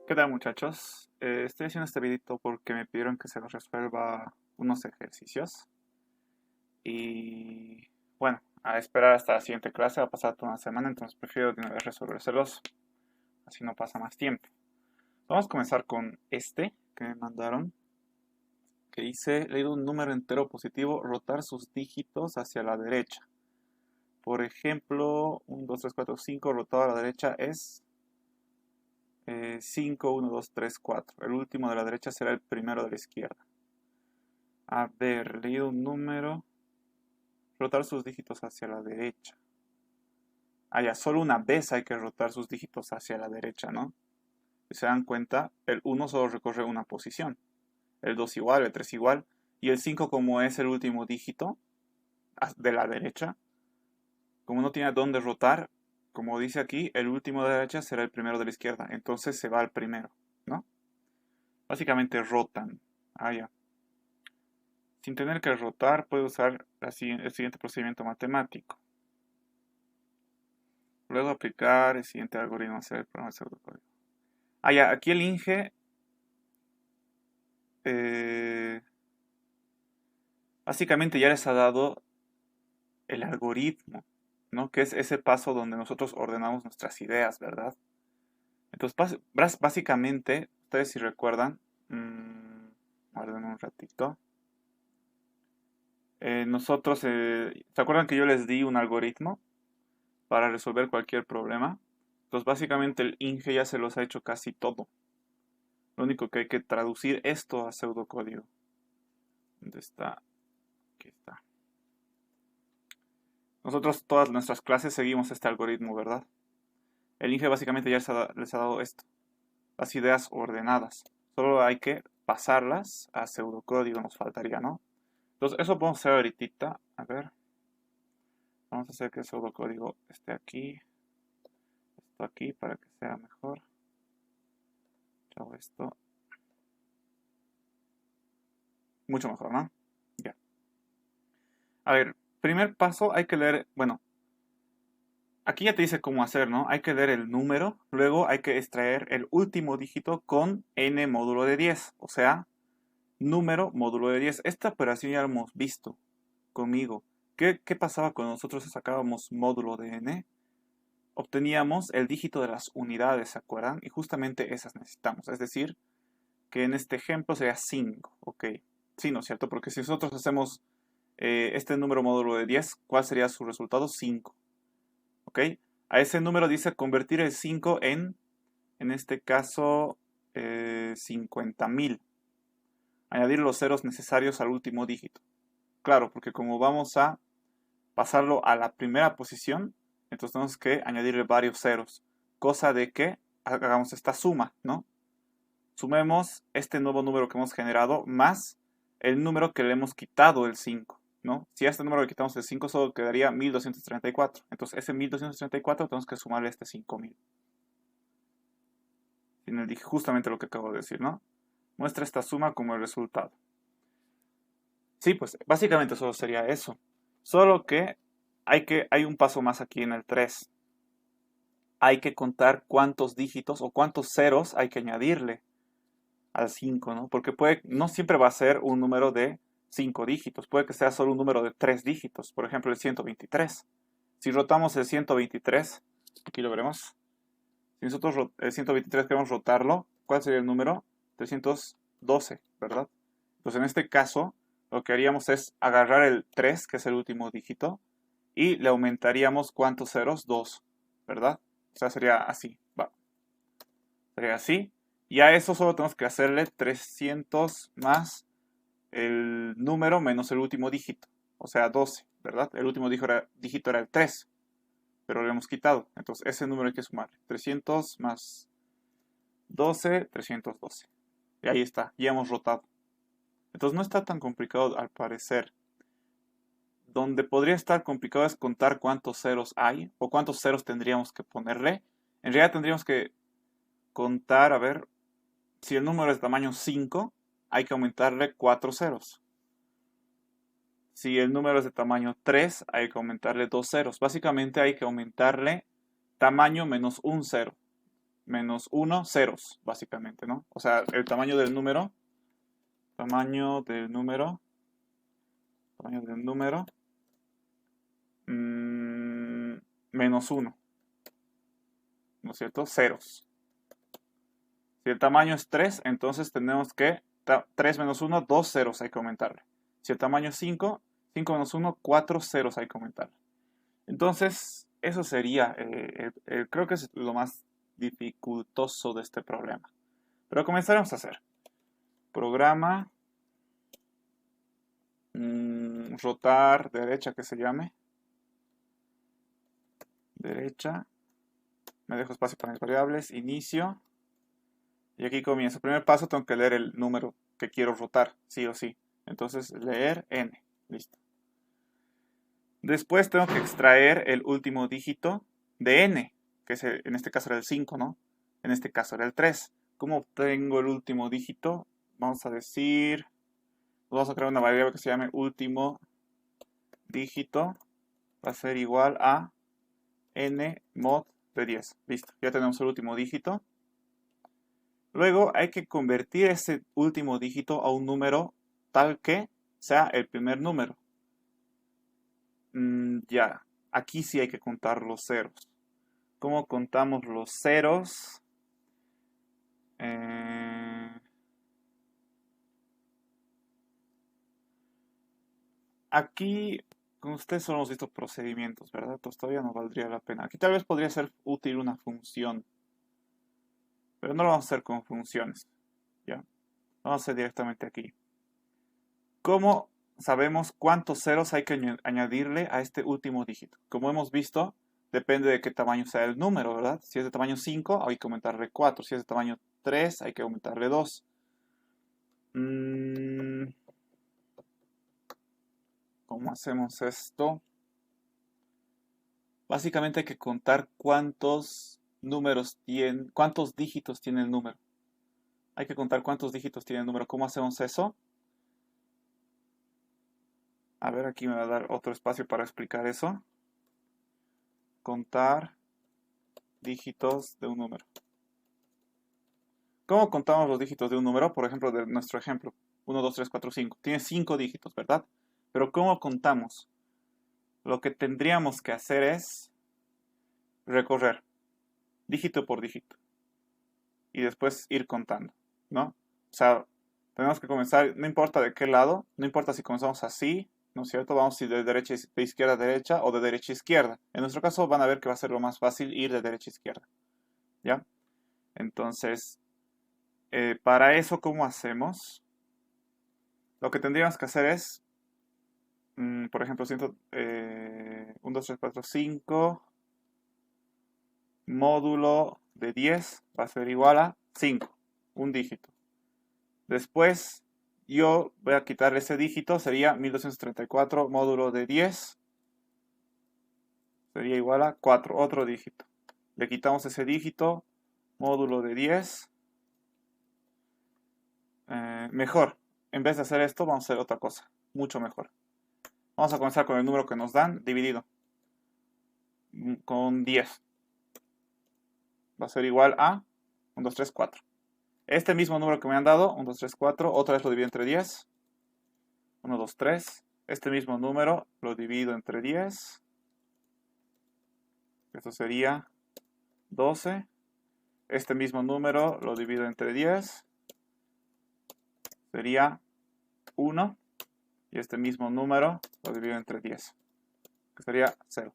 ¿Qué tal, muchachos? Estoy haciendo este videito porque me pidieron que se los resuelva unos ejercicios y bueno, a esperar hasta la siguiente clase va a pasar toda una semana, entonces prefiero de una vez resolvérselos, así no pasa más tiempo. Vamos a comenzar con este que me mandaron, que dice, leído un número entero positivo, rotar sus dígitos hacia la derecha. Por ejemplo, 1, 2, 3, 4, 5 rotado a la derecha es 5, 1, 2, 3, 4. El último de la derecha será el primero de la izquierda. Haber leído un número, rotar sus dígitos hacia la derecha. Ya, solo una vez hay que rotar sus dígitos hacia la derecha, ¿no? Si se dan cuenta, el 1 solo recorre una posición, el 2 igual, el 3 igual, y el 5 como es el último dígito de la derecha, como no tiene dónde rotar, como dice aquí, el último de la derecha será el primero de la izquierda, entonces se va al primero, ¿no? Básicamente rotan. Ya. Sin tener que rotar, puede usar el siguiente procedimiento matemático. Luego aplicar el siguiente algoritmo hacer el programa de pseudocódigo. Ya, aquí el Inge eh, básicamente ya les ha dado el algoritmo, ¿no? Que es ese paso donde nosotros ordenamos nuestras ideas, ¿verdad? Entonces, básicamente, ustedes si recuerdan, guarden un ratito. Nosotros, ¿se acuerdan que yo les di un algoritmo para resolver cualquier problema? Entonces, básicamente el Inge ya se los ha hecho casi todo. Lo único que hay que traducir esto a pseudocódigo. ¿Dónde está? Aquí está. Nosotros todas nuestras clases seguimos este algoritmo, ¿verdad? El Inge básicamente ya les ha dado esto, las ideas ordenadas. Solo hay que pasarlas a pseudocódigo, nos faltaría, ¿no? Entonces, eso podemos hacer ahorita. A ver, vamos a hacer que el pseudocódigo esté aquí, esto aquí, para que sea mejor. Hago esto. Mucho mejor, ¿no? Ya. A ver, primer paso hay que leer, bueno, aquí ya te dice cómo hacer, ¿no? Hay que leer el número, luego hay que extraer el último dígito con n módulo de 10, o sea, número módulo de 10. Esta operación ya la hemos visto conmigo. ¿Qué pasaba cuando nosotros sacábamos módulo de n? Obteníamos el dígito de las unidades, ¿se acuerdan? Y justamente esas necesitamos. Es decir, que en este ejemplo sería 5, ¿ok? Sí, ¿no es cierto? Porque si nosotros hacemos este número módulo de 10, ¿cuál sería su resultado? 5, ¿ok? A ese número dice convertir el 5 en este caso, 50.000. Añadir los ceros necesarios al último dígito. Claro, porque como vamos a pasarlo a la primera posición, entonces tenemos que añadirle varios ceros. Cosa de que hagamos esta suma, ¿no? Sumemos este nuevo número que hemos generado más el número que le hemos quitado el 5, ¿no? Si a este número le quitamos el 5, solo quedaría 1234. Entonces ese 1234 tenemos que sumarle este 5000. Dije justamente lo que acabo de decir, ¿no? Muestra esta suma como el resultado. Sí, pues básicamente solo sería eso. Solo que hay un paso más aquí en el 3. Hay que contar cuántos dígitos o cuántos ceros hay que añadirle al 5, ¿no? Porque no siempre va a ser un número de 5 dígitos, puede que sea solo un número de 3 dígitos, por ejemplo el 123. Si rotamos el 123, aquí lo veremos. Si nosotros el 123 queremos rotarlo, ¿cuál sería el número? 312, ¿verdad? Entonces en este caso, lo que haríamos es agarrar el 3, que es el último dígito, y le aumentaríamos ¿cuántos ceros? 2, ¿verdad? O sea, sería así, va. Sería así. Y a eso solo tenemos que hacerle 300 más el número menos el último dígito. O sea, 12, ¿verdad? El último dígito era el 3, pero le hemos quitado. Entonces ese número hay que sumar. 300 más 12, 312. Y ahí está, ya hemos rotado. Entonces no está tan complicado al parecer. Donde podría estar complicado es contar cuántos ceros hay o cuántos ceros tendríamos que ponerle. En realidad tendríamos que contar, a ver, si el número es de tamaño 5, hay que aumentarle 4 ceros. Si el número es de tamaño 3, hay que aumentarle 2 ceros. Básicamente hay que aumentarle tamaño menos un cero, menos 1, ceros, básicamente, ¿no? O sea, el tamaño del número, menos 1, ¿no es cierto? Ceros. Si el tamaño es 3, entonces tenemos que 3 menos 1, 2 ceros hay que aumentarle. Si el tamaño es 5, 5 menos 1, 4 ceros hay que aumentarle. Entonces, eso sería, creo que es lo más dificultoso de este problema. Pero comenzaremos a hacer. Programa, rotar derecha que se llame. Derecha. Me dejo espacio para mis variables. Inicio. Y aquí comienzo. Primer paso, tengo que leer el número que quiero rotar, sí o sí. Entonces, leer n. Listo. Después tengo que extraer el último dígito de n, que en este caso era el 5, ¿no? En este caso era el 3. ¿Cómo obtengo el último dígito? Vamos a decir, vamos a crear una variable que se llame último dígito. Va a ser igual a n mod de 10. Listo, ya tenemos el último dígito. Luego hay que convertir ese último dígito a un número tal que sea el primer número. Ya, aquí sí hay que contar los ceros. ¿Cómo contamos los ceros? Aquí, con ustedes solo hemos visto procedimientos, ¿verdad? Entonces todavía no valdría la pena. Aquí tal vez podría ser útil una función, pero no lo vamos a hacer con funciones, ¿ya? Vamos a hacer directamente aquí. ¿Cómo sabemos cuántos ceros hay que añadirle a este último dígito? Como hemos visto, depende de qué tamaño sea el número, ¿verdad? Si es de tamaño 5, hay que aumentarle 4. Si es de tamaño 3, hay que aumentarle 2. ¿Cómo hacemos esto? Básicamente hay que contar cuántos dígitos tiene el número. Hay que contar cuántos dígitos tiene el número. ¿Cómo hacemos eso? A ver, aquí me va a dar otro espacio para explicar eso. Contar dígitos de un número. ¿Cómo contamos los dígitos de un número? Por ejemplo, de nuestro ejemplo. 1, 2, 3, 4, 5. Tiene 5 dígitos, ¿verdad? Pero ¿cómo contamos? Lo que tendríamos que hacer es recorrer dígito por dígito. Y después ir contando, ¿no? O sea, tenemos que comenzar, no importa de qué lado, no importa si comenzamos así, ¿no es cierto? Vamos de izquierda a derecha o de derecha a izquierda. En nuestro caso van a ver que va a ser lo más fácil ir de derecha a izquierda, ¿ya? Entonces, para eso, ¿cómo hacemos? Lo que tendríamos que hacer es, por ejemplo, 1, 2, 3, 4, 5, módulo de 10 va a ser igual a 5, un dígito. Después, yo voy a quitar ese dígito, sería 1234 módulo de 10, sería igual a 4, otro dígito. Le quitamos ese dígito, módulo de 10. Mejor, en vez de hacer esto, vamos a hacer otra cosa, mucho mejor. Vamos a comenzar con el número que nos dan, dividido con 10. Va a ser igual a 1, 2, 3, 4. Este mismo número que me han dado, 1, 2, 3, 4, otra vez lo divido entre 10. 1, 2, 3. Este mismo número lo divido entre 10. Esto sería 12. Este mismo número lo divido entre 10. Sería 1. Y este mismo número lo divido entre 10. Que sería 0.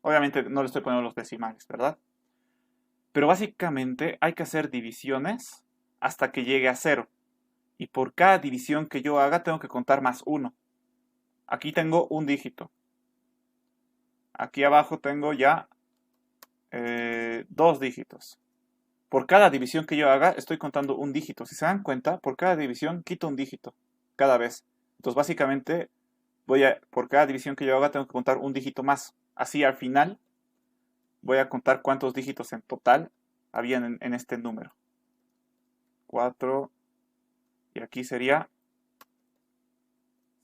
Obviamente no le estoy poniendo los decimales, ¿verdad? Pero básicamente hay que hacer divisiones hasta que llegue a 0. Y por cada división que yo haga tengo que contar más 1. Aquí tengo un dígito. Aquí abajo tengo ya 2 dígitos. Por cada división que yo haga estoy contando un dígito. Si se dan cuenta, por cada división quito un dígito cada vez. Entonces básicamente por cada división que yo haga tengo que contar un dígito más. Así al final voy a contar cuántos dígitos en total habían en este número. 4. Y aquí sería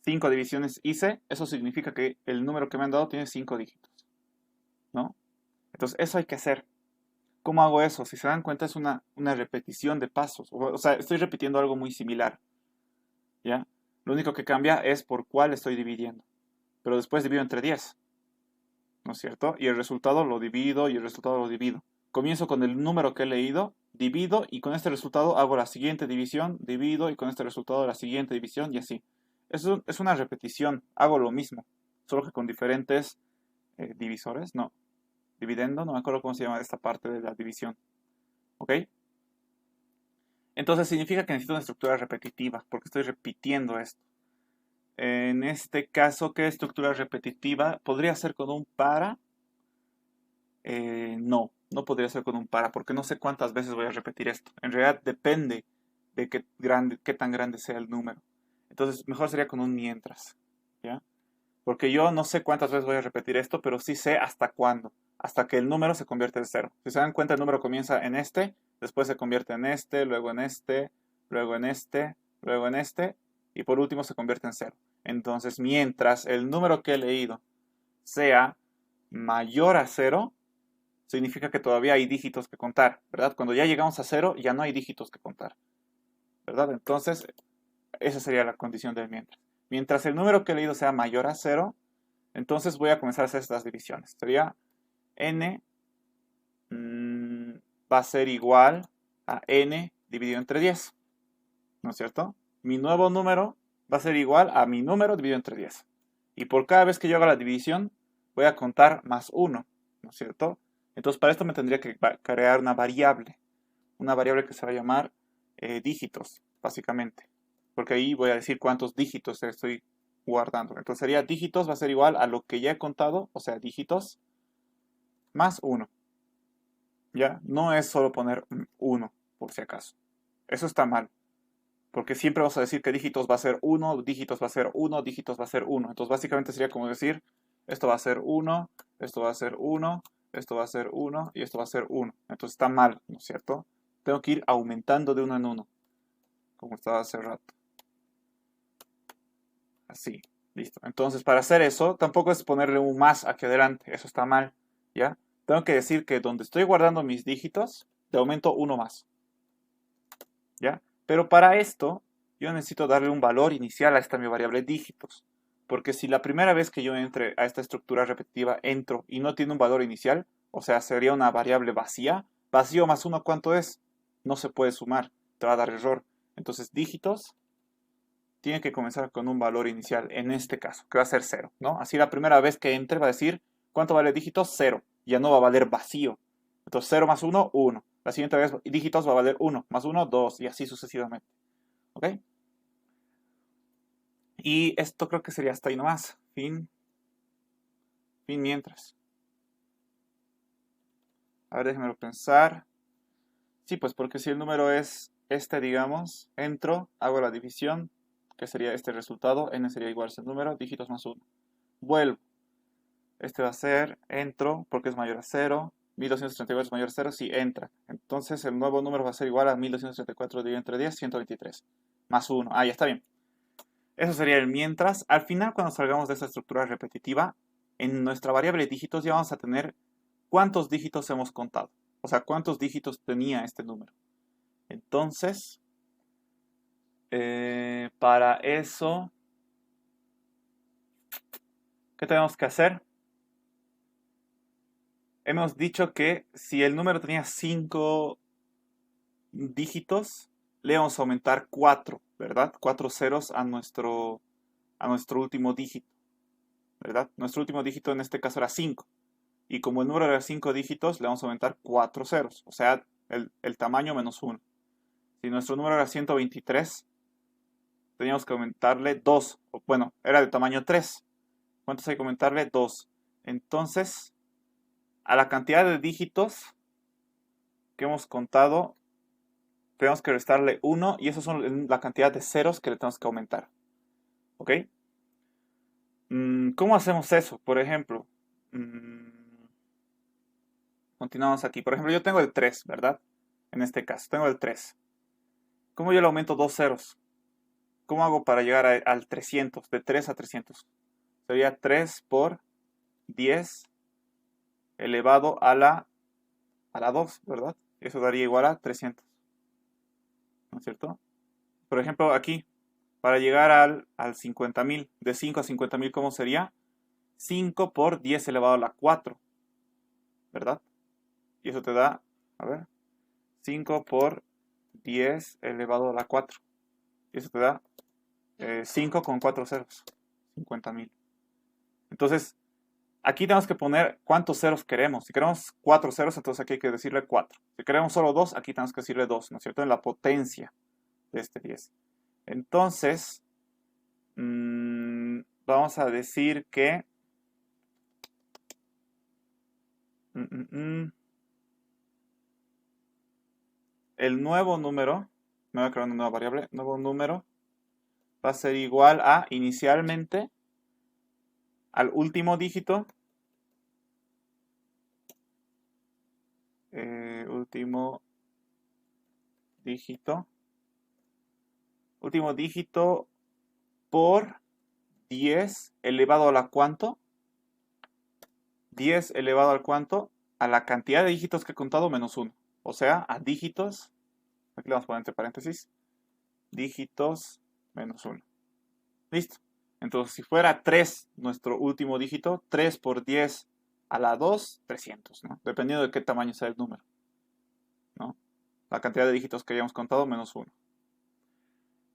5 divisiones hice. Eso significa que el número que me han dado tiene 5 dígitos, ¿no? Entonces eso hay que hacer. ¿Cómo hago eso? Si se dan cuenta es una repetición de pasos. O sea, estoy repitiendo algo muy similar. ¿Ya? Lo único que cambia es por cuál estoy dividiendo. Pero después divido entre 10. ¿No es cierto? Y el resultado lo divido y el resultado lo divido. Comienzo con el número que he leído, divido y con este resultado hago la siguiente división, divido y con este resultado la siguiente división y así. Eso es una repetición, hago lo mismo, solo que con diferentes divisores, no, dividendo, no me acuerdo cómo se llama esta parte de la división. ¿Ok? Entonces significa que necesito una estructura repetitiva, porque estoy repitiendo esto. En este caso, ¿qué estructura repetitiva? ¿Podría ser con un para? No, no podría ser con un para, porque no sé cuántas veces voy a repetir esto. En realidad depende de qué tan grande sea el número. Entonces, mejor sería con un mientras, ¿ya? Porque yo no sé cuántas veces voy a repetir esto, pero sí sé hasta cuándo, hasta que el número se convierte en cero. Si se dan cuenta, el número comienza en este, después se convierte en este, luego en este, luego en este, luego en este, y por último se convierte en cero. Entonces, mientras el número que he leído sea mayor a cero, significa que todavía hay dígitos que contar, ¿verdad? Cuando ya llegamos a cero, ya no hay dígitos que contar, ¿verdad? Entonces, esa sería la condición del mientras. Mientras el número que he leído sea mayor a cero, entonces voy a comenzar a hacer estas divisiones. Sería n va a ser igual a n dividido entre 10, ¿no es cierto? Mi nuevo número va a ser igual a mi número dividido entre 10. Y por cada vez que yo haga la división, voy a contar más 1, ¿no es cierto? Entonces, para esto me tendría que crear una variable que se va a llamar dígitos, básicamente. Porque ahí voy a decir cuántos dígitos estoy guardando. Entonces sería dígitos va a ser igual a lo que ya he contado, o sea, dígitos más 1. ¿Ya? No es solo poner 1, por si acaso. Eso está mal. Porque siempre vamos a decir que dígitos va a ser 1, dígitos va a ser 1, dígitos va a ser 1. Entonces básicamente sería como decir, esto va a ser 1, esto va a ser 1, esto va a ser 1 y esto va a ser 1. Entonces está mal, ¿no es cierto? Tengo que ir aumentando de uno en uno, como estaba hace rato. Así, listo. Entonces para hacer eso, tampoco es ponerle un más aquí adelante, eso está mal, ¿ya? Tengo que decir que donde estoy guardando mis dígitos, le aumento uno más, ¿ya? Pero para esto, yo necesito darle un valor inicial a esta mi variable dígitos. Porque si la primera vez que yo entre a esta estructura repetitiva entro y no tiene un valor inicial, o sea, sería una variable vacía, vacío más 1, ¿cuánto es? No se puede sumar, te va a dar error. Entonces, dígitos tiene que comenzar con un valor inicial, en este caso, que va a ser 0, ¿no? Así la primera vez que entre va a decir, ¿cuánto vale dígitos? 0, ya no va a valer vacío. Entonces 0 más 1, 1. La siguiente vez dígitos va a valer 1, más 1, 2, y así sucesivamente. ¿Ok? Y esto creo que sería hasta ahí nomás. Fin mientras. A ver, déjenmelo pensar. Sí, pues porque si el número es este, digamos, entro, hago la división, que sería este resultado, n sería igual a ese número, dígitos más 1. Vuelvo. Este va a ser, entro, porque es mayor a 0. 1234 es mayor a 0, sí, entra. Entonces el nuevo número va a ser igual a 1234 dividido entre 10, 123. Más 1. Ah, ya está bien. Eso sería el mientras. Al final, cuando salgamos de esta estructura repetitiva, en nuestra variable dígitos ya vamos a tener cuántos dígitos hemos contado. O sea, cuántos dígitos tenía este número. Entonces, para eso, ¿qué tenemos que hacer? Hemos dicho que si el número tenía 5 dígitos, le vamos a aumentar 4, ¿verdad? 4 ceros a nuestro último dígito, ¿verdad? Nuestro último dígito en este caso era 5. Y como el número era 5 dígitos, le vamos a aumentar 4 ceros, o sea, el tamaño menos 1. Si nuestro número era 123, teníamos que aumentarle 2. Bueno, era de tamaño 3. ¿Cuántos hay que aumentarle? 2. Entonces, a la cantidad de dígitos que hemos contado, tenemos que restarle 1 y eso son la cantidad de ceros que le tenemos que aumentar. ¿Ok? ¿Cómo hacemos eso? Por ejemplo, continuamos aquí. Por ejemplo, yo tengo el 3, ¿verdad? En este caso, tengo el 3. ¿Cómo yo le aumento 2 ceros? ¿Cómo hago para llegar al 300? De 3 a 300. Sería 3 por 10 elevado a la a la 2, ¿verdad? Eso daría igual a 300, ¿no es cierto? Por ejemplo, aquí, para llegar al 50.000, de 5 a 50.000, ¿cómo sería? 5 por 10 elevado a la 4, ¿verdad? Y eso te da, a ver, 5 por 10 elevado a la 4. Y eso te da 5 con 4 ceros, 50.000. Entonces, aquí tenemos que poner cuántos ceros queremos. Si queremos 4 ceros, entonces aquí hay que decirle 4. Si queremos solo 2, aquí tenemos que decirle 2, ¿no es cierto? En la potencia de este 10. Entonces, vamos a decir que el nuevo número, me voy a crear una nueva variable, nuevo número va a ser igual a, inicialmente, al último dígito, último dígito por 10 elevado a la ¿cuánto? 10 elevado al ¿cuánto? A la cantidad de dígitos que he contado menos 1. O sea, a dígitos, aquí le vamos a poner entre paréntesis, dígitos menos 1. ¿Listo? Entonces, si fuera 3 nuestro último dígito, 3 por 10 a la 2, 300, ¿no? Dependiendo de qué tamaño sea el número, ¿no? La cantidad de dígitos que hayamos contado menos 1.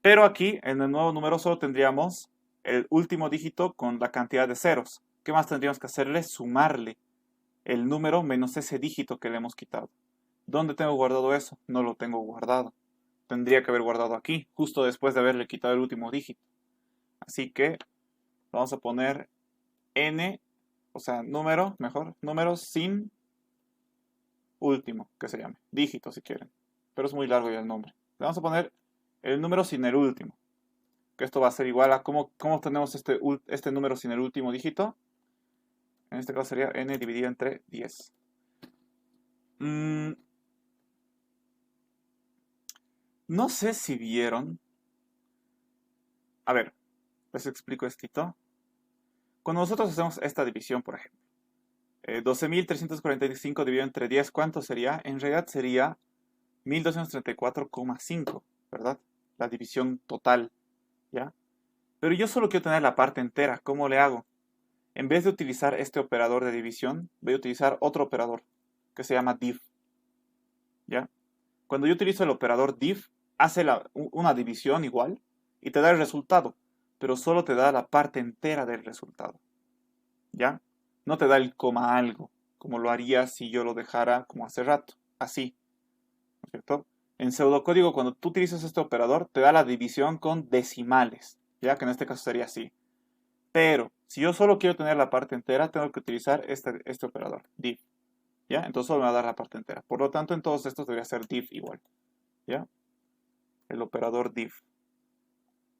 Pero aquí, en el nuevo número, solo tendríamos el último dígito con la cantidad de ceros. ¿Qué más tendríamos que hacerle? Sumarle el número menos ese dígito que le hemos quitado. ¿Dónde tengo guardado eso? No lo tengo guardado. Tendría que haber guardado aquí, justo después de haberle quitado el último dígito. Así que vamos a poner n, o sea, número, mejor, número sin último, que se llame. Dígito si quieren. Pero es muy largo ya el nombre. Le vamos a poner el número sin el último. Que esto va a ser igual a, ¿cómo tenemos este número sin el último dígito? En este caso sería n dividido entre 10. No sé si vieron. A ver, les explico esto. Cuando nosotros hacemos esta división, por ejemplo, 12.345 dividido entre 10, ¿cuánto sería? En realidad sería 1234,5, ¿verdad? La división total, ¿ya? Pero yo solo quiero tener la parte entera. ¿Cómo le hago? En vez de utilizar este operador de división, voy a utilizar otro operador que se llama div, ¿ya? Cuando yo utilizo el operador div, hace una división igual y te da el resultado, pero solo te da la parte entera del resultado, ¿ya? No te da el coma algo, como lo haría si yo lo dejara como hace rato, así, ¿no es cierto? En pseudocódigo, cuando tú utilizas este operador, te da la división con decimales, ¿ya? Que en este caso sería así. Pero, si yo solo quiero tener la parte entera, tengo que utilizar este operador, div, ¿ya? Entonces solo me va a dar la parte entera. Por lo tanto, en todos estos debería ser div igual, ¿ya? El operador div.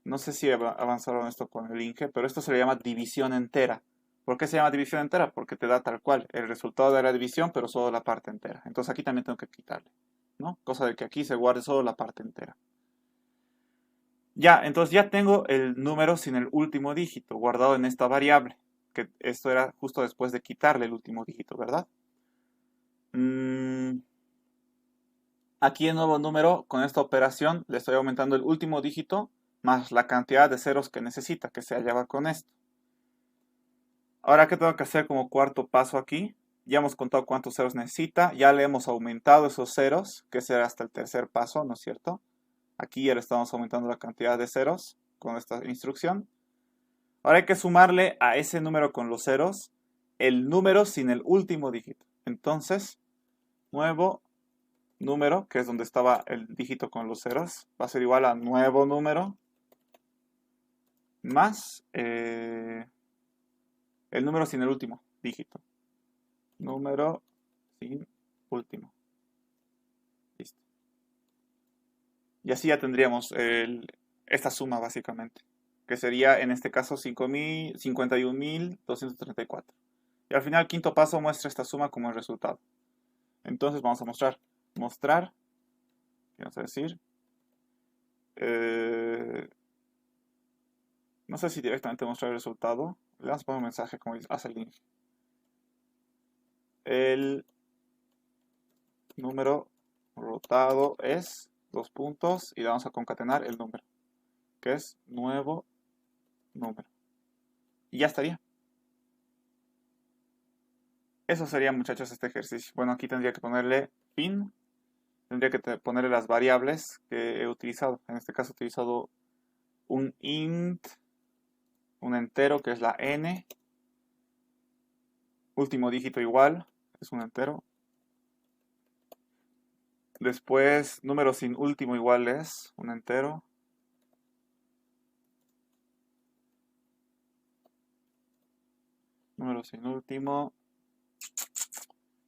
No sé si avanzaron esto con el Inge, pero esto se le llama división entera. ¿Por qué se llama división entera? Porque te da tal cual el resultado de la división, pero solo la parte entera. Entonces aquí también tengo que quitarle, ¿no? Cosa de que aquí se guarde solo la parte entera. Ya, entonces ya tengo el número sin el último dígito guardado en esta variable, que esto era justo después de quitarle el último dígito, ¿verdad? Aquí el nuevo número, con esta operación, le estoy aumentando el último dígito más la cantidad de ceros que necesita, que se hallaba con esto. Ahora, ¿qué tengo que hacer como cuarto paso aquí? Ya hemos contado cuántos ceros necesita, ya le hemos aumentado esos ceros, que será hasta el tercer paso, ¿no es cierto? Aquí ya le estamos aumentando la cantidad de ceros con esta instrucción. Ahora hay que sumarle a ese número con los ceros el número sin el último dígito. Entonces, nuevo número, que es donde estaba el dígito con los ceros, va a ser igual a nuevo número más el número sin el último dígito. Número sin último. Listo. Y así ya tendríamos esta suma básicamente, que sería en este caso 51.234. Y al final, el quinto paso muestra esta suma como el resultado. Entonces vamos a mostrar, ¿qué vamos a decir? No sé si directamente mostrar el resultado. Le vamos a poner un mensaje como hace el link. El número rotado es, dos puntos, y le vamos a concatenar el número, que es nuevo número. Y ya estaría. Eso sería, muchachos, este ejercicio. Bueno, aquí tendría que ponerle fin, tendría que ponerle las variables que he utilizado. En este caso he utilizado un int, un entero que es la n, último dígito igual, es un entero. Después, número sin último igual es un entero. Número sin último.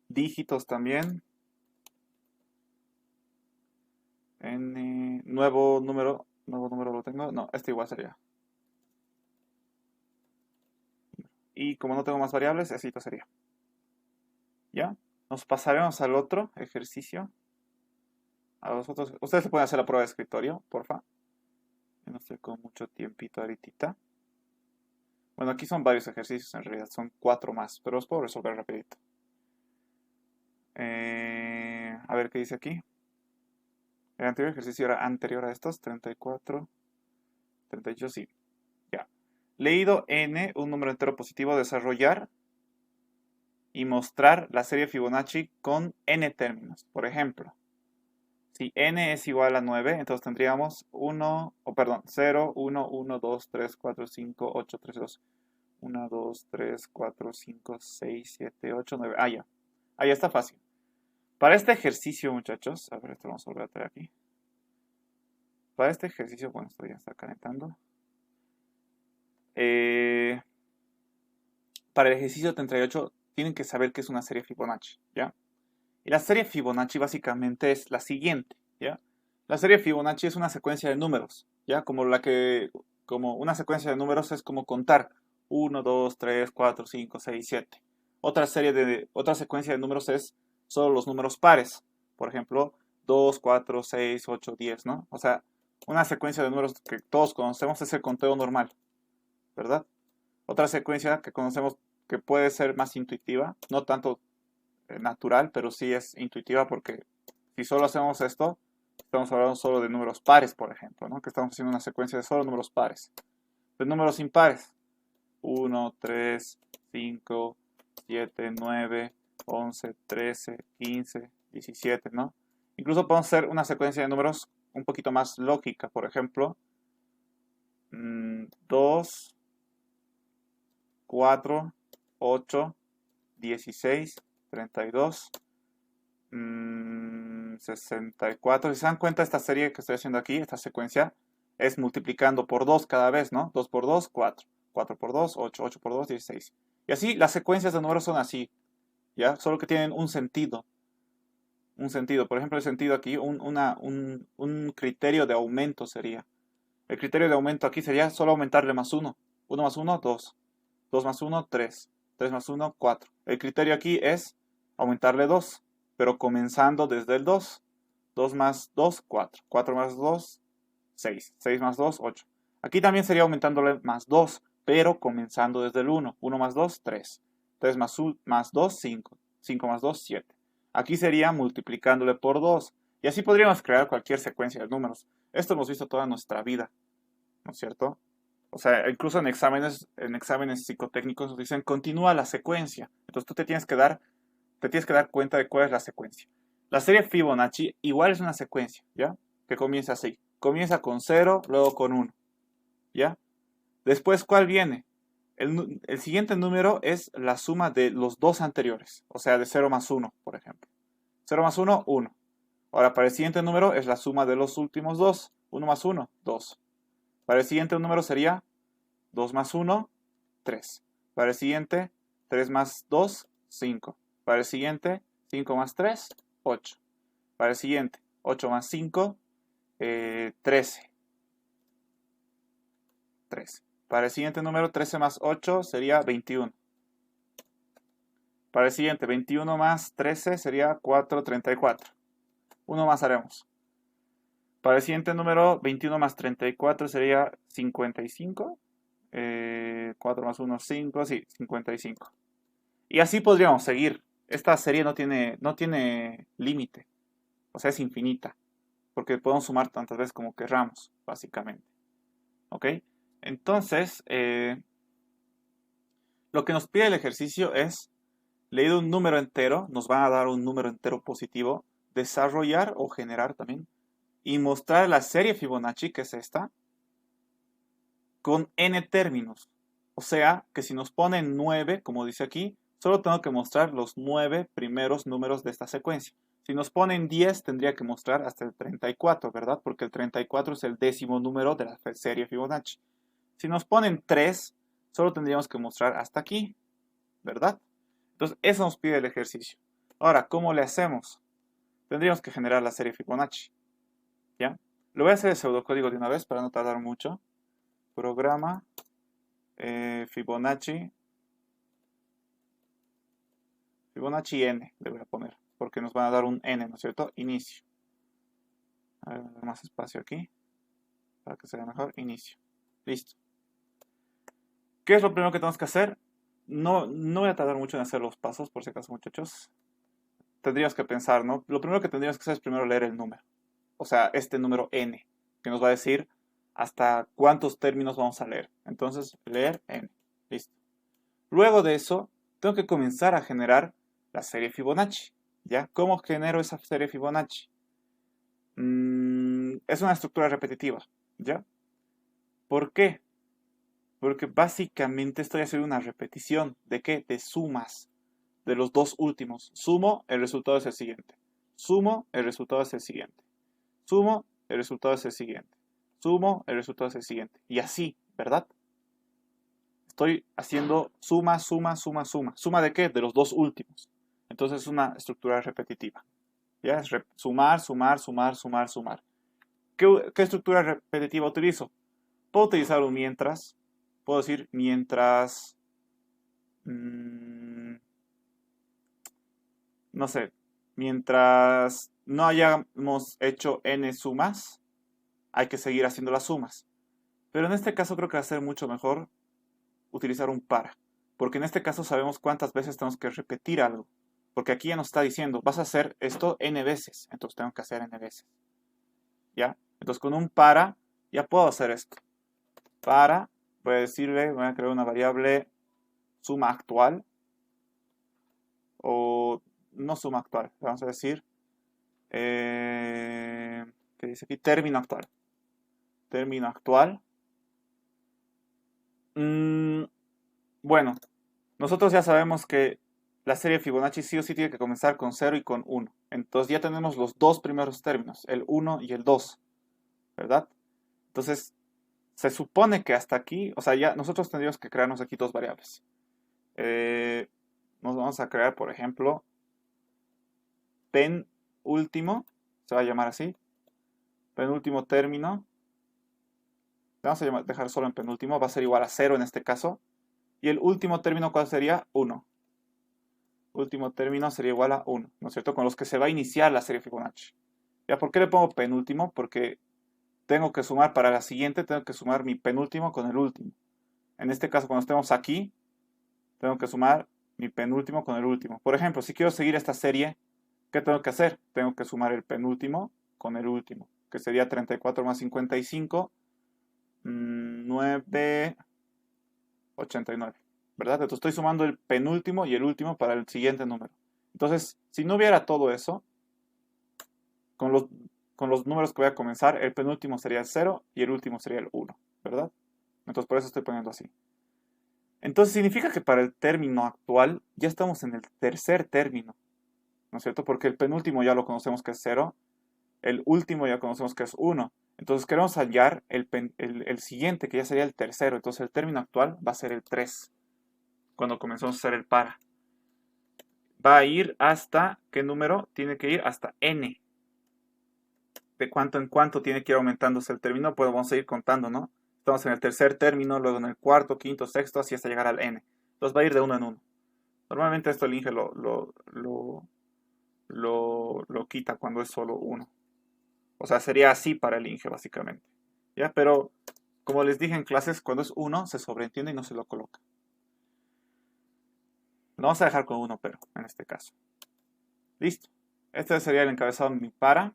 Dígitos también. Nuevo número lo tengo. No, este igual sería. Y como no tengo más variables, esto sería. ¿Ya? Nos pasaremos al otro ejercicio. A los otros, ustedes se pueden hacer la prueba de escritorio, porfa. Yo no estoy con mucho tiempito ahorita. Bueno, aquí son varios ejercicios en realidad, son 4 más, pero los puedo resolver rapidito. A ver qué dice aquí. El anterior ejercicio era anterior a estos, 34, 38, sí. Ya. Leído n, un número entero positivo, desarrollar y mostrar la serie Fibonacci con n términos. Por ejemplo, si n es igual a 9, entonces tendríamos 0, 1, 1, 2, 3, 4, 5, 8, 3, 2. 1, 2, 3, 4, 5, 6, 7, 8, 9. Ah, ya. Ah, ya está fácil. Para este ejercicio, muchachos, a ver, esto vamos a volver a traer aquí. Para este ejercicio, bueno, esto ya está calentando. Para el ejercicio 38 tienen que saber que es una serie Fibonacci, ¿ya? Y la serie Fibonacci básicamente es la siguiente, ¿ya? La serie Fibonacci es una secuencia de números, ¿ya? Como una secuencia de números es como contar 1, 2, 3, 4, 5, 6, 7. Otra secuencia de números es solo los números pares. Por ejemplo, 2, 4, 6, 8, 10, ¿no? O sea, una secuencia de números que todos conocemos es el conteo normal, ¿verdad? Otra secuencia que conocemos que puede ser más intuitiva, no tanto natural, pero sí es intuitiva porque si solo hacemos esto, estamos hablando solo de números pares, por ejemplo, ¿no? Que estamos haciendo una secuencia de solo números pares. De números impares, 1, 3, 5, 7, 9, 11, 13, 15, 17, ¿no? Incluso podemos hacer una secuencia de números un poquito más lógica, por ejemplo, 2, 4, 8, 16, 32, 64. Si se dan cuenta, esta serie que estoy haciendo aquí, esta secuencia, es multiplicando por 2 cada vez, ¿no? 2 por 2, 4. 4 por 2, 8. 8 por 2, 16. Y así las secuencias de números son así, ¿ya? Solo que tienen un sentido. Un sentido. Por ejemplo, el sentido aquí, un criterio de aumento sería. El criterio de aumento aquí sería solo aumentarle más 1. 1 más 1, 2. 2 más 1, 3. 3 más 1, 4. El criterio aquí es aumentarle 2, pero comenzando desde el 2. 2 más 2, 4. 4 más 2, 6. 6 más 2, 8. Aquí también sería aumentándole más 2, pero comenzando desde el 1. 1 más 2, 3. 3 más 2, 5. 5 más 2, 7. Aquí sería multiplicándole por 2. Y así podríamos crear cualquier secuencia de números. Esto hemos visto toda nuestra vida, ¿no es cierto? O sea, incluso en exámenes psicotécnicos nos dicen continúa la secuencia. Entonces tú te tienes que dar cuenta de cuál es la secuencia. La serie Fibonacci igual es una secuencia, ¿ya? Que comienza así. Comienza con 0, luego con 1, ¿ya? Después, ¿cuál viene? El siguiente número es la suma de los dos anteriores. O sea, de 0 más 1, por ejemplo. 0 más 1, 1. Ahora, para el siguiente número es la suma de los últimos dos. 1 más 1, 2. Para el siguiente número sería 2 más 1, 3. Para el siguiente, 3 más 2, 5. Para el siguiente, 5 más 3, 8. Para el siguiente, 8 más 5, 13. 13. Para el siguiente número, 13 más 8 sería 21. Para el siguiente, 21 más 13 sería 4, 34. Uno más haremos. Para el siguiente número, 21 más 34 sería 55. 4 más 1, 5, sí, 55. Y así podríamos seguir esta serie no tiene límite, o sea, es infinita, porque podemos sumar tantas veces como querramos, básicamente. ¿Ok? Entonces, lo que nos pide el ejercicio es, leído un número entero, nos van a dar un número entero positivo, desarrollar o generar también, y mostrar la serie Fibonacci, que es esta, con n términos. O sea, que si nos ponen 9, como dice aquí, solo tengo que mostrar los 9 primeros números de esta secuencia. Si nos ponen 10, tendría que mostrar hasta el 34, ¿verdad? Porque el 34 es el décimo número de la serie Fibonacci. Si nos ponen 3, solo tendríamos que mostrar hasta aquí, ¿verdad? Entonces, eso nos pide el ejercicio. Ahora, ¿cómo le hacemos? Tendríamos que generar la serie Fibonacci, ¿ya? Lo voy a hacer el pseudocódigo de una vez para no tardar mucho. Programa Fibonacci n le voy a poner, porque nos van a dar un n, ¿no es cierto? Inicio. A ver, más espacio aquí, para que se vea mejor. Inicio. Listo. ¿Qué es lo primero que tenemos que hacer? No voy a tardar mucho en hacer los pasos, por si acaso, muchachos. Tendríamos que pensar, ¿no? Lo primero que tendríamos que hacer es primero leer el número. O sea, este número n, que nos va a decir hasta cuántos términos vamos a leer. Entonces, leer n. Listo. Luego de eso, tengo que comenzar a generar la serie Fibonacci. ¿Ya? ¿Cómo genero esa serie Fibonacci? Es una estructura repetitiva. ¿Ya? ¿Por qué? Porque básicamente estoy haciendo una repetición. ¿De qué? De sumas. De los dos últimos. Sumo, el resultado es el siguiente. Sumo, el resultado es el siguiente. Sumo, el resultado es el siguiente. Sumo, el resultado es el siguiente. Y así, ¿verdad? Estoy haciendo suma, suma, suma, suma. ¿Suma de qué? De los dos últimos. Entonces es una estructura repetitiva. ¿Ya? Es sumar, sumar, sumar, sumar, sumar. ¿Qué estructura repetitiva utilizo? Puedo utilizar un mientras. Puedo decir mientras... no sé. Mientras no hayamos hecho n sumas, hay que seguir haciendo las sumas. Pero en este caso creo que va a ser mucho mejor utilizar un para. Porque en este caso sabemos cuántas veces tenemos que repetir algo. Porque aquí ya nos está diciendo, vas a hacer esto n veces. Entonces tengo que hacer n veces. ¿Ya? Entonces con un para, ya puedo hacer esto. Para, voy a decirle, voy a crear una variable suma actual. O no suma actual, vamos a decir, ¿qué dice aquí? Término actual. Término actual. Bueno, nosotros ya sabemos que la serie Fibonacci sí o sí tiene que comenzar con 0 y con 1. Entonces ya tenemos los dos primeros términos, el 1 y el 2, ¿verdad? Entonces, se supone que hasta aquí, o sea, ya nosotros tendríamos que crearnos aquí dos variables. Nos vamos a crear, por ejemplo, penúltimo, se va a llamar así, penúltimo término. Vamos a dejar solo en penúltimo, va a ser igual a 0 en este caso. Y el último término, ¿cuál sería? 1. Último término sería igual a 1, ¿no es cierto? Con los que se va a iniciar la serie Fibonacci. ¿Ya por qué le pongo penúltimo? Porque tengo que sumar para la siguiente, tengo que sumar mi penúltimo con el último. En este caso, cuando estemos aquí, tengo que sumar mi penúltimo con el último. Por ejemplo, si quiero seguir esta serie, ¿qué tengo que hacer? Tengo que sumar el penúltimo con el último, que sería 34 más 55, 9, 89. ¿Verdad? Entonces estoy sumando el penúltimo y el último para el siguiente número. Entonces, si no hubiera todo eso, con los números que voy a comenzar, el penúltimo sería el 0 y el último sería el 1, ¿verdad? Entonces por eso estoy poniendo así. Entonces significa que para el término actual ya estamos en el tercer término, ¿no es cierto? Porque el penúltimo ya lo conocemos que es 0, el último ya conocemos que es 1. Entonces queremos hallar el siguiente, que ya sería el tercero. Entonces el término actual va a ser el 3, cuando comenzamos a hacer el para. Va a ir hasta, ¿qué número? Tiene que ir hasta n. De cuánto en cuánto tiene que ir aumentándose el término, pues vamos a ir contando, ¿no? Estamos en el tercer término, luego en el cuarto, quinto, sexto, así hasta llegar al n. Entonces va a ir de uno en uno. Normalmente esto el INGE lo quita cuando es solo uno. O sea, sería así para el INGE, básicamente. ¿Ya? Pero, como les dije en clases, cuando es uno, se sobreentiende y no se lo coloca. Lo vamos a dejar con 1, pero en este caso. Listo. Este sería el encabezado de mi para.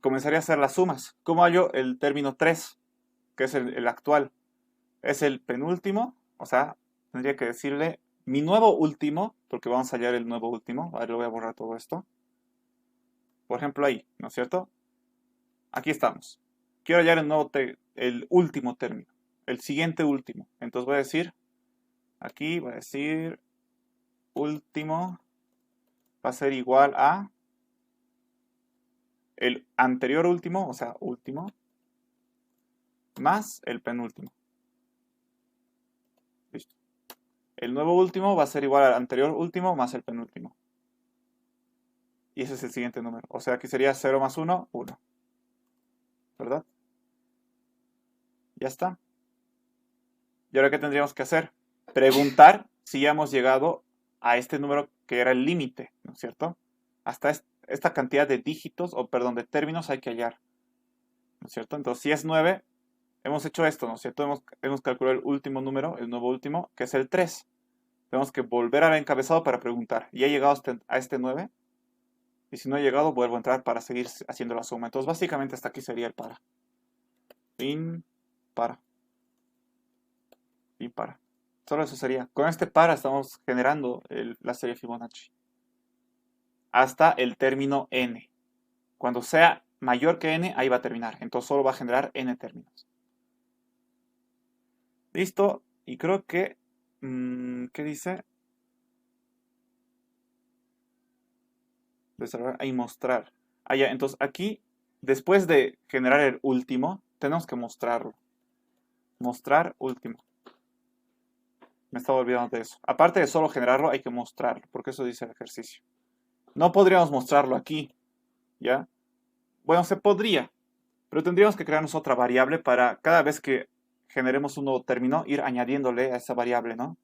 Comenzaría a hacer las sumas. ¿Cómo hallo el término 3? Que es el actual. Es el penúltimo. O sea, tendría que decirle mi nuevo último, porque vamos a hallar el nuevo último. A ver, lo voy a borrar todo esto. Por ejemplo, ahí, ¿no es cierto? Aquí estamos. Quiero hallar el último término. El siguiente último. Entonces voy a decir, aquí voy a decir, último va a ser igual a el anterior último, o sea, último, más el penúltimo. Listo. El nuevo último va a ser igual al anterior último más el penúltimo. Y ese es el siguiente número. O sea, aquí sería 0 más 1, 1. ¿Verdad? Ya está. ¿Y ahora qué tendríamos que hacer? Preguntar si ya hemos llegado a este número que era el límite, ¿no es cierto? Hasta esta cantidad de dígitos, o perdón, de términos hay que hallar, ¿no es cierto? Entonces, si es 9, hemos hecho esto, ¿no es cierto? Hemos calculado el último número, el nuevo último, que es el 3. Tenemos que volver al encabezado para preguntar, ¿ya he llegado a este 9? Y si no he llegado, vuelvo a entrar para seguir haciendo la suma. Entonces, básicamente hasta aquí sería el para. Fin, para. Fin, para. Solo eso sería. Con este para estamos generando la serie Fibonacci. Hasta el término n. Cuando sea mayor que n, ahí va a terminar. Entonces solo va a generar n términos. Listo. Y creo que... ¿qué dice? Desarrollar y mostrar. Ah, ya. Entonces aquí, después de generar el último, tenemos que mostrarlo. Mostrar último. Me estaba olvidando de eso. Aparte de solo generarlo, hay que mostrarlo, porque eso dice el ejercicio. No podríamos mostrarlo aquí, ¿ya? Bueno, se podría, pero tendríamos que crearnos otra variable para cada vez que generemos un nuevo término, ir añadiéndole a esa variable, ¿no?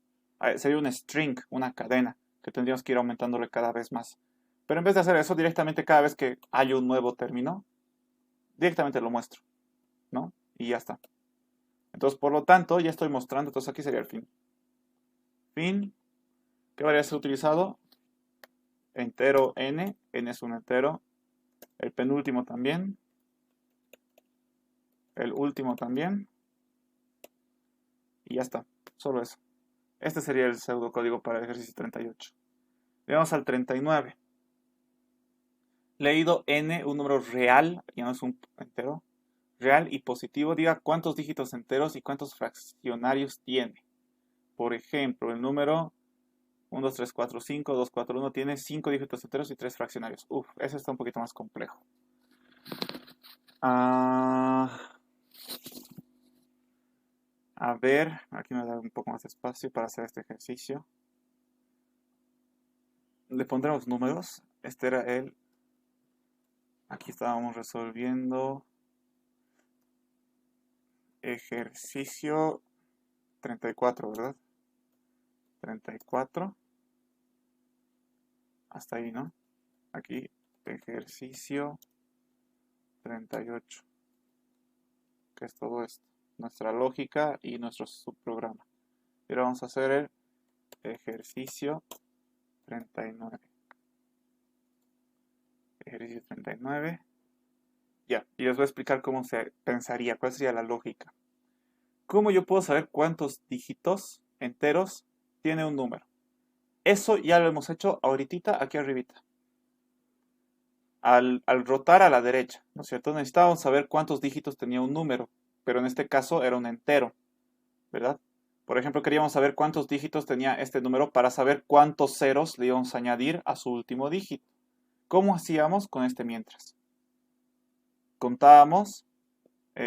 Sería un string, una cadena, que tendríamos que ir aumentándole cada vez más. Pero en vez de hacer eso directamente cada vez que haya un nuevo término, directamente lo muestro, ¿no? Y ya está. Entonces, por lo tanto, ya estoy mostrando, entonces aquí sería el fin. Fin, ¿qué variable se ha utilizado? Entero n, n es un entero, el penúltimo también, el último también, y ya está, solo eso. Este sería el pseudocódigo para el ejercicio 38. Vamos al 39. Leído n, un número real, ya no es un entero, real y positivo, diga cuántos dígitos enteros y cuántos fraccionarios tiene. Por ejemplo, el número 1, 2, 3, 4, 5, 2, 4, 1 tiene 5 dígitos enteros y 3 fraccionarios. Uf, eso está un poquito más complejo. A ver, aquí me voy a dar un poco más de espacio para hacer este ejercicio. Le pondremos números. Este era el... Aquí estábamos resolviendo ejercicio 34, ¿verdad? 34. Hasta ahí, ¿no? Aquí, ejercicio 38. Que es todo esto. Nuestra lógica y nuestro subprograma. Y ahora vamos a hacer el ejercicio 39. Ejercicio 39. Ya, y les voy a explicar cómo se pensaría, cuál sería la lógica. ¿Cómo yo puedo saber cuántos dígitos enteros tiene un número? Eso ya lo hemos hecho ahorita aquí arribita. Al rotar a la derecha, ¿no es cierto? Necesitábamos saber cuántos dígitos tenía un número, pero en este caso era un entero, ¿verdad? Por ejemplo, queríamos saber cuántos dígitos tenía este número para saber cuántos ceros le íbamos a añadir a su último dígito. ¿Cómo hacíamos con este mientras? Contábamos,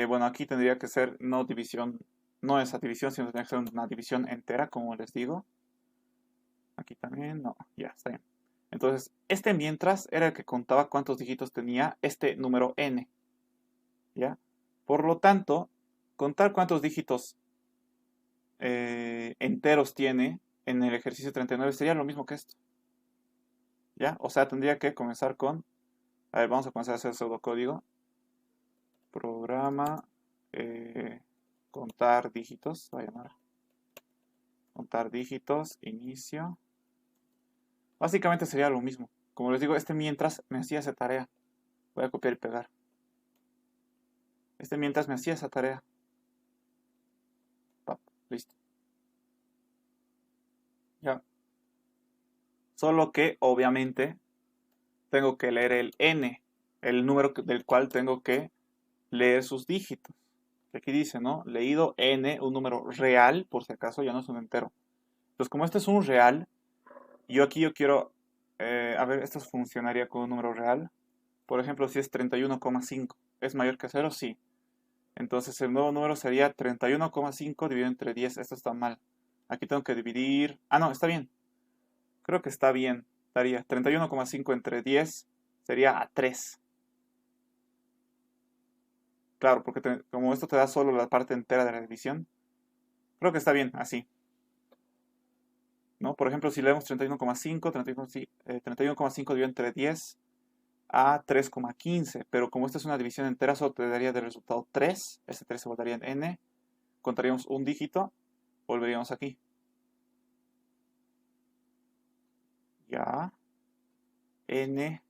bueno, aquí tendría que ser no división, no esa división, sino tendría que ser una división entera, como les digo. Aquí también, no, ya, está bien. Entonces, este mientras era el que contaba cuántos dígitos tenía este número n, ¿ya? Por lo tanto, contar cuántos dígitos enteros tiene en el ejercicio 39 sería lo mismo que esto, ¿ya? O sea, tendría que comenzar con, a ver, vamos a comenzar a hacer el pseudocódigo. Programa, contar dígitos, va a llamar. Contar dígitos, inicio. Básicamente sería lo mismo. Como les digo, este mientras me hacía esa tarea. Voy a copiar y pegar. Este mientras me hacía esa tarea. Pap, listo. Ya. Solo que, obviamente, tengo que leer el n, el número del cual tengo que leer sus dígitos. Aquí dice, ¿no? Leído n, un número real, por si acaso, ya no es un entero. Entonces, como este es un real, yo quiero, a ver, esto funcionaría con un número real. Por ejemplo, si es 31,5, ¿es mayor que 0? Sí. Entonces, el nuevo número sería 31,5 dividido entre 10. Esto está mal. Aquí tengo que dividir... Ah, no, está bien. Creo que está bien. Daría 31,5 entre 10 sería a 3. Claro, porque como esto te da solo la parte entera de la división, creo que está bien así, ¿no? Por ejemplo, si leemos 31,5, 31,5 dividido entre 10 a 3,15, pero como esta es una división entera, solo te daría de resultado 3, este 3 se volvería en n, contaríamos un dígito, volveríamos aquí. Ya, n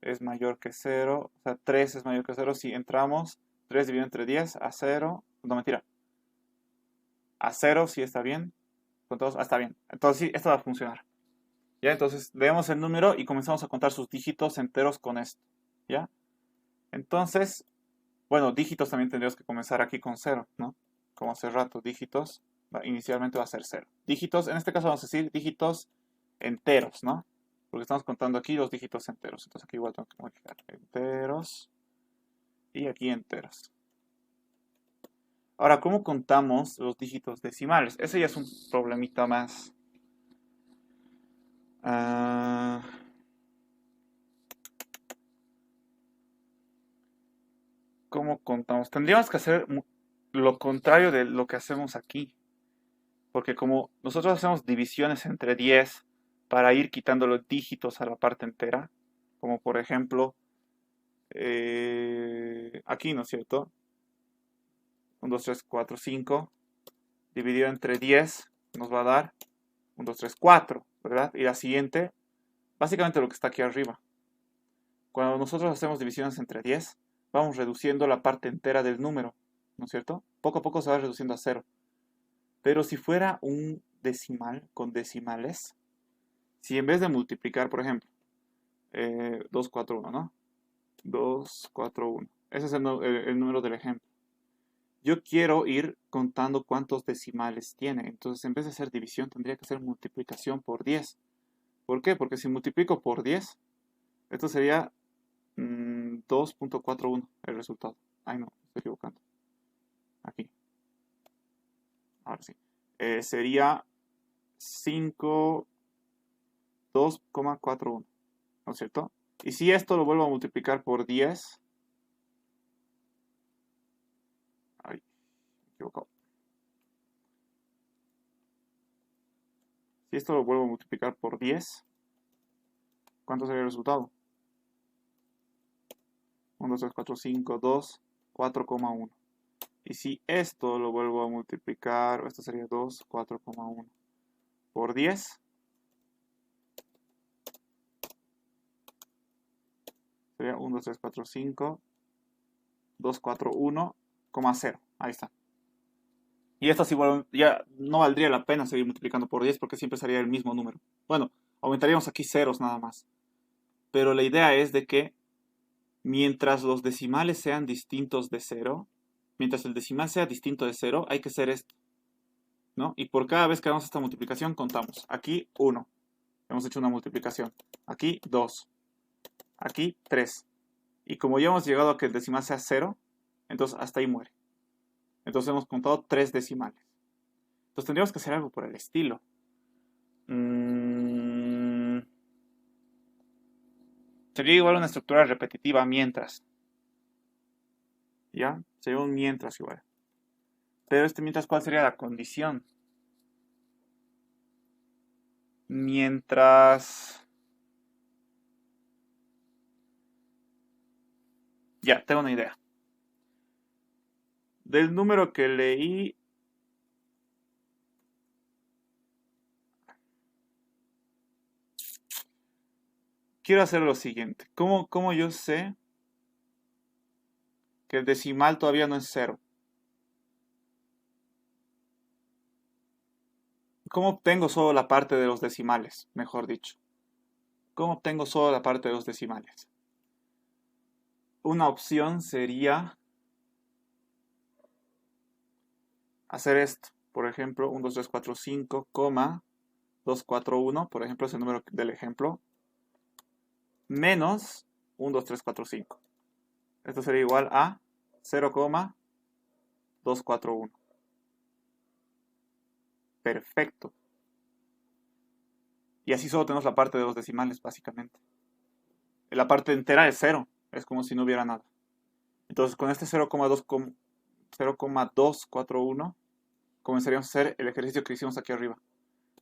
es mayor que 0, o sea, 3 es mayor que 0, si entramos, 3 dividido entre 10 a 0, no mentira, a 0 sí está bien, contamos, está bien, entonces sí, esto va a funcionar. ¿Ya? Entonces leemos el número y comenzamos a contar sus dígitos enteros con esto, ¿ya? Entonces, bueno, dígitos también tendríamos que comenzar aquí con 0, ¿no? Como hace rato, dígitos, inicialmente va a ser 0. Dígitos, en este caso vamos a decir dígitos enteros, ¿no? Porque estamos contando aquí los dígitos enteros. Entonces aquí igual tengo que modificar enteros y aquí enteros. Ahora, ¿cómo contamos los dígitos decimales? Ese ya es un problemita más. ¿Cómo contamos? Tendríamos que hacer lo contrario de lo que hacemos aquí. Porque como nosotros hacemos divisiones entre 10 para ir quitando los dígitos a la parte entera, como por ejemplo aquí, ¿no es cierto? 1, 2, 3, 4, 5 dividido entre 10 nos va a dar 1, 2, 3, 4, ¿verdad? Y la siguiente, básicamente lo que está aquí arriba. Cuando nosotros hacemos divisiones entre 10, vamos reduciendo la parte entera del número, ¿no es cierto? Poco a poco se va reduciendo a 0. Pero si fuera un decimal con decimales, si en vez de multiplicar, por ejemplo, 2, 4, 1, ¿no? 2, 4, 1. Ese es el número del ejemplo. Yo quiero ir contando cuántos decimales tiene. Entonces, en vez de hacer división, tendría que hacer multiplicación por 10. ¿Por qué? Porque si multiplico por 10, esto sería 2,41 el resultado. Ay, no, estoy equivocando. Aquí. Ahora sí. Sería 2,41. ¿No es cierto? Y si esto lo vuelvo a multiplicar por 10, ay, me equivoco. Si esto lo vuelvo a multiplicar por 10, ¿cuánto sería el resultado? 1, 2, 3, 4, 5, 2, 4,1. Y si esto lo vuelvo a multiplicar, esto sería 2, 4,1 por 10, sería 1, 2, 3, 4, 5, 2, 4, 1,0. Ahí está. Y esto sí, ya no valdría la pena seguir multiplicando por 10 porque siempre sería el mismo número. Bueno, aumentaríamos aquí ceros nada más. Pero la idea es de que mientras los decimales sean distintos de 0, mientras el decimal sea distinto de 0, hay que hacer esto, ¿no? Y por cada vez que hagamos esta multiplicación, contamos. Aquí 1, hemos hecho una multiplicación. Aquí 2, aquí 3. Y como ya hemos llegado a que el decimal sea 0, entonces hasta ahí muere. Entonces hemos contado 3 decimales. Entonces tendríamos que hacer algo por el estilo. Sería igual una estructura repetitiva mientras. ¿Ya? Sería un mientras igual. Pero mientras, ¿cuál sería la condición? Mientras... Ya, tengo una idea. Del número que leí, quiero hacer lo siguiente. ¿Cómo yo sé que el decimal todavía no es 0? ¿Cómo obtengo solo la parte de los decimales? Mejor dicho. ¿Cómo obtengo solo la parte de los decimales? Una opción sería hacer esto. Por ejemplo, 1, 2, 3, 4, 5, 2, 4, 1. Por ejemplo, es el número del ejemplo. Menos 1, 2, 3, 4, 5. Esto sería igual a 0,241. Perfecto. Y así solo tenemos la parte de los decimales, básicamente. La parte entera es 0. Es como si no hubiera nada. Entonces, con este 0,241 comenzaríamos a hacer el ejercicio que hicimos aquí arriba.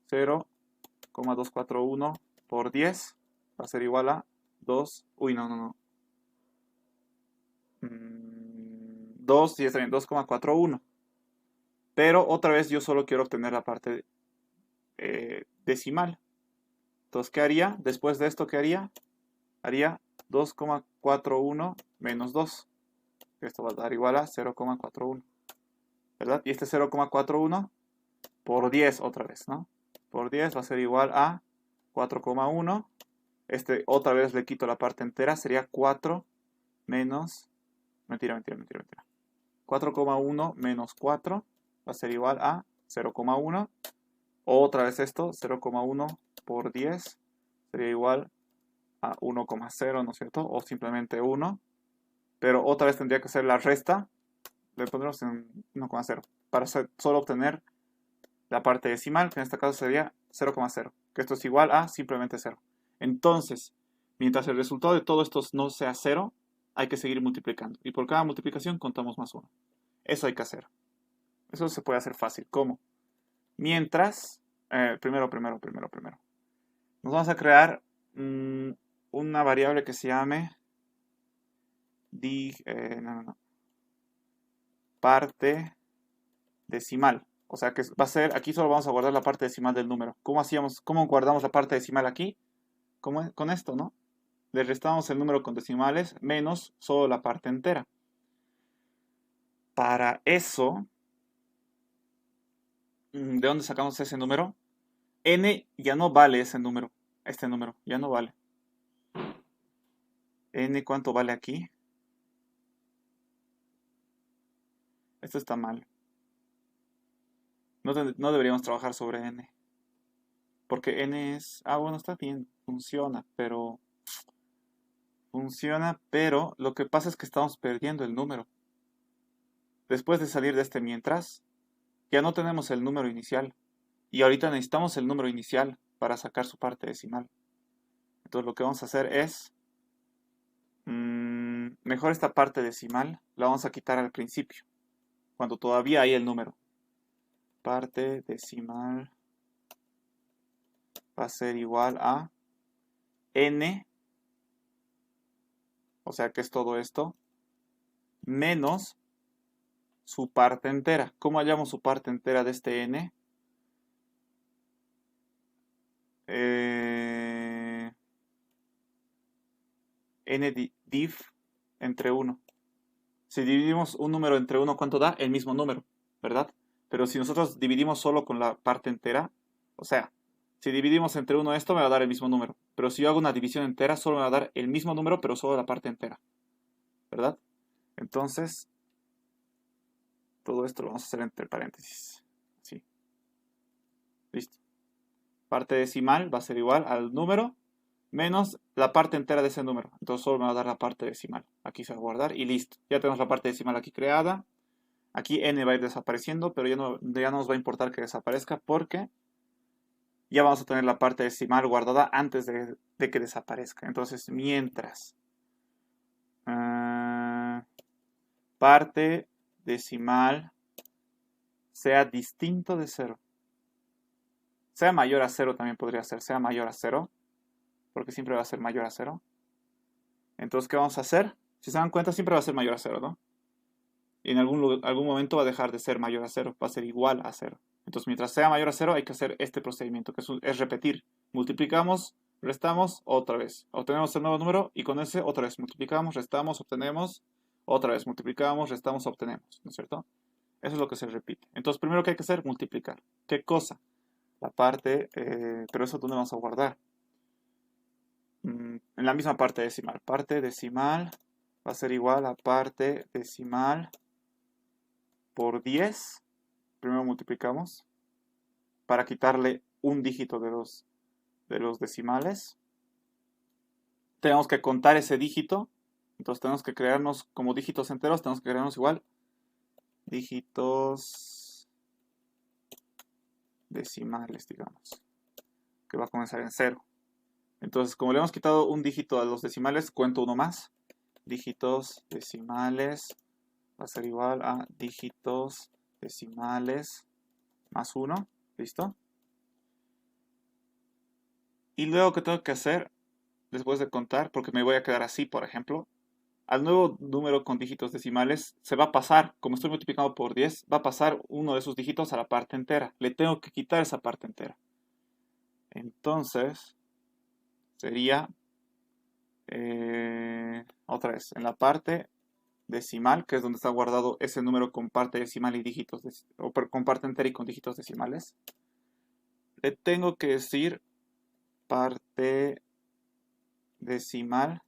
0,241 por 10 va a ser igual a 2. Uy, no. 2, y está bien, 2,41. Pero otra vez yo solo quiero obtener la parte decimal. Entonces, ¿qué haría? Después de esto, ¿qué haría? Haría 2,41 menos 2. Esto va a dar igual a 0,41. ¿Verdad? Y este 0,41 por 10 otra vez, ¿no? Por 10 va a ser igual a 4,1. Este otra vez le quito la parte entera. Sería 4 menos... Mentira. 4,1 menos 4 va a ser igual a 0,1. Otra vez esto, 0,1 por 10 sería igual a 1,0, ¿no es cierto? O simplemente 1. Pero otra vez tendría que hacer la resta. Le pondremos en 1,0 para solo obtener la parte decimal, que en este caso sería 0,0. Que esto es igual a simplemente 0. Entonces, mientras el resultado de todo esto no sea 0, hay que seguir multiplicando. Y por cada multiplicación contamos más 1. Eso hay que hacer. Eso se puede hacer fácil. ¿Cómo? Mientras, primero. Nos vamos a crear una variable que se llame parte decimal. O sea que va a ser, aquí solo vamos a guardar la parte decimal del número. ¿Cómo guardamos la parte decimal aquí? Con esto, ¿no? Le restamos el número con decimales menos solo la parte entera. Para eso, ¿de dónde sacamos ese número? N ya no vale ese número. Este número ya no vale. N, ¿cuánto vale aquí? Esto está mal. No deberíamos trabajar sobre n. Porque n es... Ah, bueno, está bien. Funciona, pero lo que pasa es que estamos perdiendo el número. Después de salir de este mientras, ya no tenemos el número inicial. Y ahorita necesitamos el número inicial para sacar su parte decimal. Entonces lo que vamos a hacer es... mejor esta parte decimal la vamos a quitar al principio. Cuando todavía hay el número. Parte decimal va a ser igual a n, o sea que es todo esto, menos su parte entera. ¿Cómo hallamos su parte entera de este n? N div entre 1. Si dividimos un número entre 1, ¿cuánto da? El mismo número, ¿verdad? Pero si nosotros dividimos solo con la parte entera, o sea, si dividimos entre 1 esto, me va a dar el mismo número. Pero si yo hago una división entera, solo me va a dar el mismo número, pero solo la parte entera, ¿verdad? Entonces, todo esto lo vamos a hacer entre paréntesis. Así. Listo. Parte decimal va a ser igual al número menos la parte entera de ese número. Entonces solo me va a dar la parte decimal. Aquí se va a guardar y listo. Ya tenemos la parte decimal aquí creada. Aquí n va a ir desapareciendo, pero ya no nos va a importar que desaparezca porque ya vamos a tener la parte decimal guardada antes de que desaparezca. Entonces, mientras parte decimal sea distinto de 0. Sea mayor a 0 también podría ser. Sea mayor a 0. Porque siempre va a ser mayor a 0. Entonces, ¿qué vamos a hacer? Si se dan cuenta, siempre va a ser mayor a 0, ¿no? Y en algún momento va a dejar de ser mayor a 0. Va a ser igual a 0. Entonces, mientras sea mayor a 0, hay que hacer este procedimiento, que es repetir. Multiplicamos restamos otra vez. Obtenemos el nuevo número y con ese otra vez multiplicamos, restamos, obtenemos, otra vez multiplicamos, restamos, obtenemos, ¿no es cierto? Eso es lo que se repite. Entonces, primero que hay que hacer, multiplicar. ¿Qué cosa? La parte, pero eso ¿dónde vamos a guardar? En la misma parte decimal. Parte decimal va a ser igual a parte decimal por 10. Primero multiplicamos para quitarle un dígito de los decimales. Tenemos que contar ese dígito. Entonces tenemos que crearnos como dígitos enteros. Tenemos que crearnos igual dígitos decimales, digamos. Que va a comenzar en 0. Entonces, como le hemos quitado un dígito a los decimales, cuento uno más. Dígitos decimales va a ser igual a dígitos decimales más 1. ¿Listo? Y luego, ¿qué tengo que hacer después de contar? Porque me voy a quedar así, por ejemplo. Al nuevo número con dígitos decimales se va a pasar, como estoy multiplicando por 10, va a pasar uno de sus dígitos a la parte entera. Le tengo que quitar esa parte entera. Entonces, sería, otra vez, en la parte decimal, que es donde está guardado ese número con parte decimal y dígitos, o con parte entera y con dígitos decimales, le tengo que decir parte decimal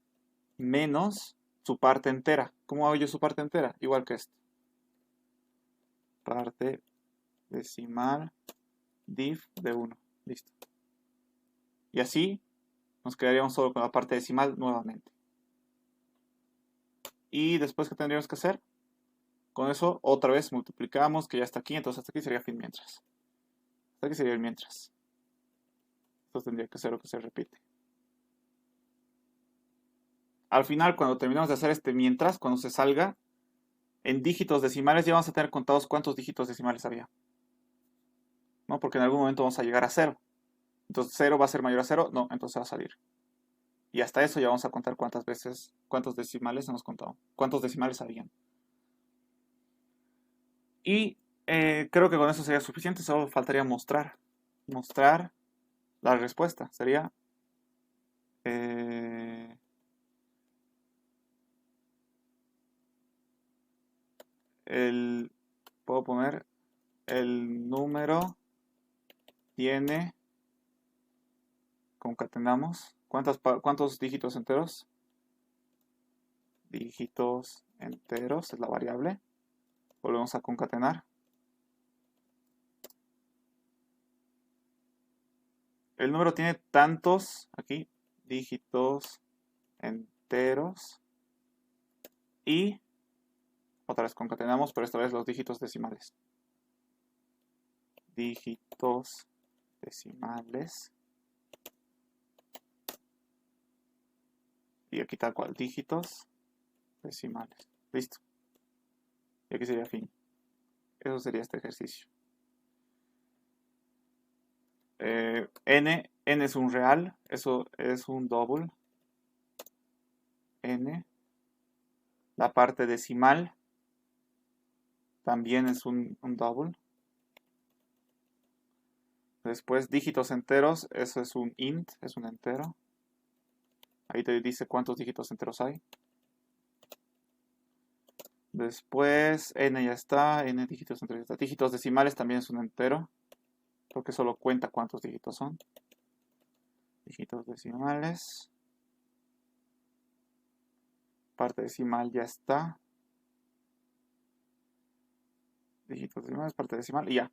menos su parte entera. ¿Cómo hago yo su parte entera? Igual que esto. Parte decimal div de 1. Listo. Y así nos quedaríamos solo con la parte decimal nuevamente. Y después, ¿qué tendríamos que hacer? Con eso otra vez multiplicamos, que ya está aquí, entonces hasta aquí sería fin mientras. Hasta aquí sería el mientras. Esto tendría que ser lo que se repite. Al final, cuando terminamos de hacer este mientras, cuando se salga, en dígitos decimales ya vamos a tener contados cuántos dígitos decimales había. ¿No? Porque en algún momento vamos a llegar a 0. Entonces 0 va a ser mayor a 0, no, entonces va a salir. Y hasta eso ya vamos a contar cuántas veces, cuántos decimales hemos contado, cuántos decimales habían. Y creo que con eso sería suficiente, solo faltaría mostrar la respuesta. Sería puedo poner el número tiene, concatenamos, ¿cuántos dígitos enteros? Dígitos enteros es la variable. Volvemos a concatenar. El número tiene tantos, aquí, dígitos enteros. Y otra vez concatenamos, pero esta vez los dígitos decimales. Dígitos decimales. Y aquí tal cual, dígitos decimales. Listo. Y aquí sería fin. Eso sería este ejercicio. N es un real, eso es un double. N. La parte decimal también es un double. Después dígitos enteros, eso es un int, es un entero. Ahí te dice cuántos dígitos enteros hay. Después n ya está, n dígitos enteros ya está. Dígitos decimales también es un entero, porque solo cuenta cuántos dígitos son. Dígitos decimales. Parte decimal ya está. Dígitos decimales, parte decimal y ya.